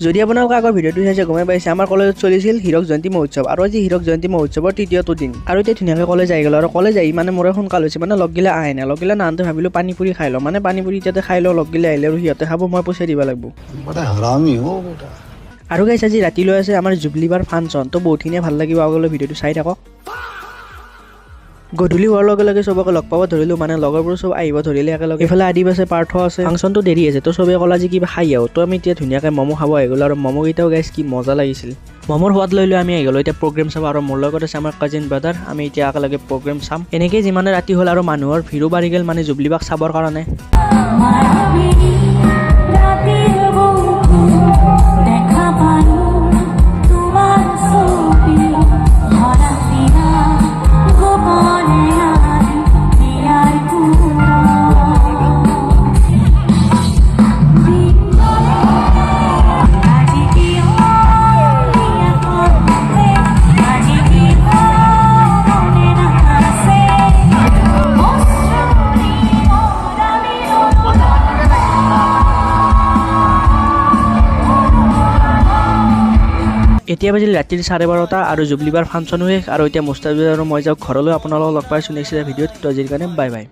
যদি আপোনালোকে আগৰ ভিডিঅ'টো চাইছে গমে পাইছে আমাৰ কলেজত চলিছিল হীৰক জয়ন্তী মহোৎসৱ আৰু আজি হীৰক জয়ন্তী মহোৎসৱৰ তৃতীয়টো দিন আৰু এতিয়া ধুনীয়াকৈ কলেজ আহি গ'ল আৰু কলেজ আহি মানে মোৰে সোনকাল হৈছে মানে লগগিলা আহে নাই লগগিলা নাহাঁতে ভাবিলোঁ পানী পুৰি খাই লওঁ মানে পানী পুৰি এতিয়াতে খাই লওঁ লগগিলা আহিলে আৰু সিহঁতে খাব মই পইচা দিব লাগিব আৰু গাইছ আজি ৰাতিলৈ আছে আমাৰ জুবলিবাৰ ফাংচন তো বহুতখিনিয়ে ভাল লাগিব আগলৈ ভিডিঅ'টো চাই থাকক গধূলি হোৱাৰ লগে লগে চবকে লগ পাব ধৰিলোঁ মানে লগৰবোৰ চব আহিব ধৰিলে একেলগে এইফালে আদিব আছে পাৰ্থ আছে ফাংচনটো দেৰি আছে তো চবে ক'লা যে কিবা খাই আহোঁ তো আমি এতিয়া ধুনীয়াকৈ ম'ম' খাব আহি গ'লোঁ আৰু ম'ম'কেইটাও গাইছ কি মজা লাগিছিল ম'মৰ সোৱাদ লৈ আমি আহি গ'লোঁ এতিয়া প্ৰগ্ৰেম চাব আৰু মোৰ লগত আছে আমাৰ কাজিন ব্ৰাদাৰ আমি এতিয়া একেলগে প্ৰগ্ৰেম চাম এনেকৈ যিমানে ৰাতি হ'ল আৰু মানুহৰ ভিৰো বাঢ়ি গ'ল মানে জুবলিবাক চাবৰ কাৰণে এতিয়া বাজিল ৰাতিৰ 12:30 আৰু জুবলিবাৰ ফাংচনো শেষ আৰু এতিয়া মুস্তাফিজ আৰু মই যাওঁ ঘৰলৈ আপোনালোকক লগ পাইছোঁ নেক্সট ভিডিঅ'ত তো আজিৰ কাৰণে বাই বাই।